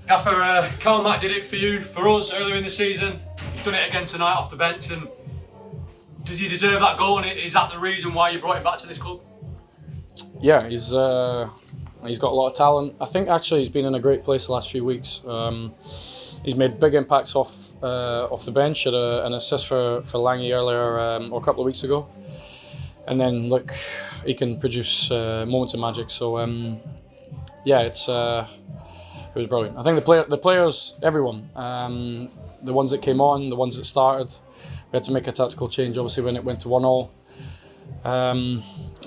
Gaffer, Carl Mack did it for you, for us earlier in the season. He's done it again tonight off the bench, and does he deserve that goal? And is that the reason why you brought him back to this club? Yeah, he's got a lot of talent. I think actually he's been in a great place the last few weeks. He's made big impacts off the bench. Had an assist for Lange earlier or a couple of weeks ago, and then look, he can produce moments of magic. So yeah, it was brilliant. I think the players, everyone, the ones that came on, the ones that started, we had to make a tactical change obviously when it went to 1-1.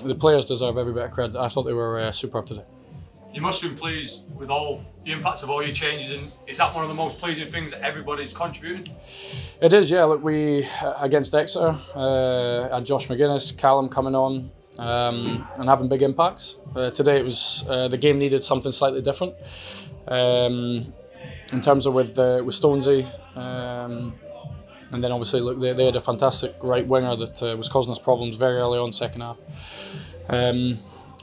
The players deserve every bit of credit. I thought they were superb today. You must have been pleased with all the impacts of all your changes, and is that one of the most pleasing things that everybody's contributed? It is, yeah. Look, we against Exeter had Josh McGuinness, Callum coming on and having big impacts. Today it was the game needed something slightly different in terms of with Stonesy, and then obviously look, they had a fantastic right winger that was causing us problems very early on second half.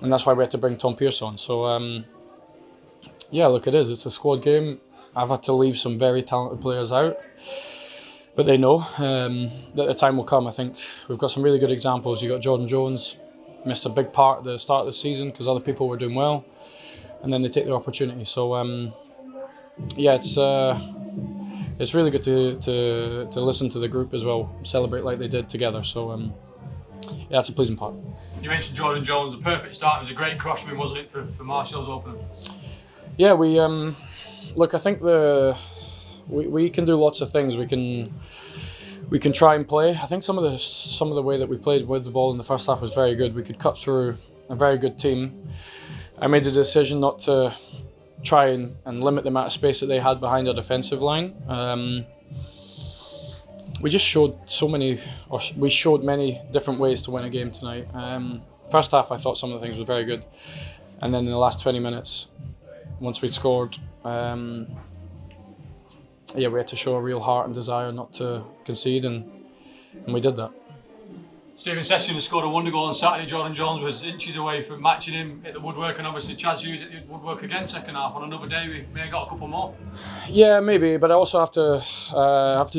And that's why we had to bring Tom Pearce on. So, yeah, look, it's a squad game. I've had to leave some very talented players out, but they know that the time will come. I think we've got some really good examples. You got Jordan Jones, missed a big part at the start of the season because other people were doing well, and then they take their opportunity. So, yeah, it's really good to listen to the group as well, celebrate like they did together. So, yeah, that's a pleasing part. You mentioned Jordan Jones, the perfect start. It was a great crossman, wasn't it, for Marshall's opening? Yeah, we look. I think we can do lots of things. We can try and play. I think some of the way that we played with the ball in the first half was very good. We could cut through a very good team. I made the decision not to try and limit the amount of space that they had behind our defensive line. We just showed we showed many different ways to win a game tonight. First half, I thought some of the things were very good, and then in the last 20 minutes, once we'd scored, yeah, we had to show a real heart and desire not to concede, and we did that. Stephen Sessions scored a wonder goal on Saturday. Jordan Jones was inches away from matching him at the woodwork, and obviously Chaz Hughes at the woodwork again second half. On another day, we may have got a couple more. Yeah, maybe, but I also have to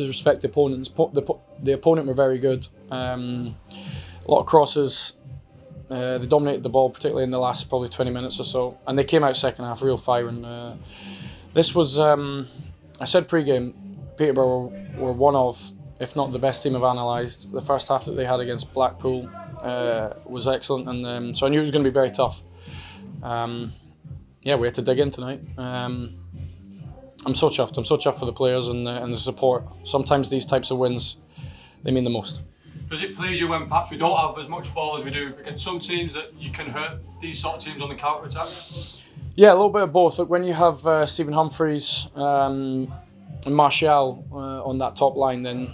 respect the opponents. The opponent were very good. A lot of crosses. They dominated the ball, particularly in the last probably 20 minutes or so, and they came out second half real firing. This was, I said pre-game, Peterborough were one of, if not the best team I've analysed. The first half that they had against Blackpool was excellent, and so I knew it was going to be very tough. Yeah, we had to dig in tonight. I'm so chuffed. I'm so chuffed for the players and the support. Sometimes these types of wins, they mean the most. Does it please you when perhaps we don't have as much ball as we do against some teams, that you can hurt these sort of teams on the counter-attack? Yeah, a little bit of both. Look, when you have Stephen Humphreys and Martial on that top line, then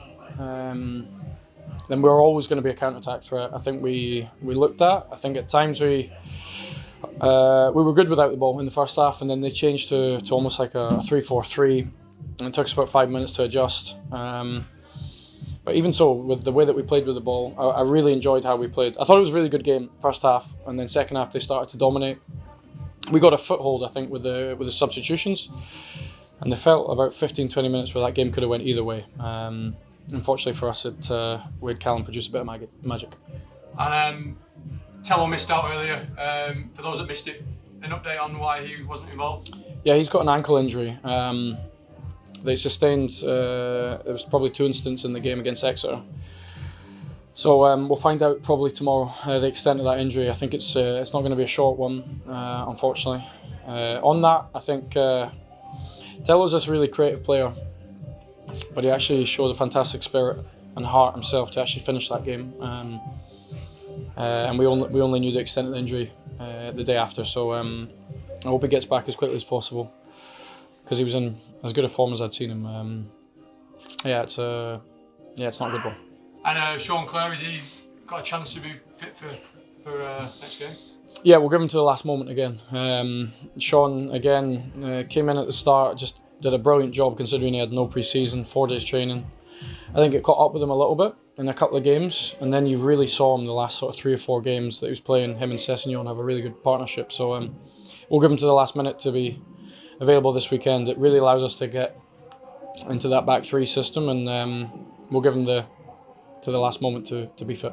we're always going to be a counter-attack threat. I think we looked at. I think at times we were good without the ball in the first half, and then they changed to almost like a 3-4-3, and it took us about 5 minutes to adjust. But even so, with the way that we played with the ball, I really enjoyed how we played. I thought it was a really good game first half, and then second half they started to dominate. We got a foothold, I think, with the substitutions, and they felt about 15-20 minutes where that game could have went either way. Unfortunately for us, we had Callum produce a bit of magic. And Tello missed out earlier. For those that missed it, an update on why he wasn't involved? Yeah, he's got an ankle injury. They sustained. There was probably 2 incidents in the game against Exeter. So we'll find out probably tomorrow the extent of that injury. I think it's not going to be a short one, unfortunately. On that, I think Tello's this really creative player, but he actually showed a fantastic spirit and heart himself to actually finish that game. And we only knew the extent of the injury the day after. So I hope he gets back as quickly as possible, because he was in as good a form as I'd seen him. Yeah, it's not a good one. And Sean Clare, has he got a chance to be fit for next game? Yeah, we'll give him to the last moment again. Shaun, again, came in at the start, just did a brilliant job considering he had no pre-season, 4 days training. I think it caught up with him a little bit in a couple of games, and then you really saw him the last sort of 3 or 4 games that he was playing. Him and Sessegnon have a really good partnership, so we'll give him to the last minute to be available this weekend, it really allows us to get into that back three system, and we'll give them to the last moment to be fit.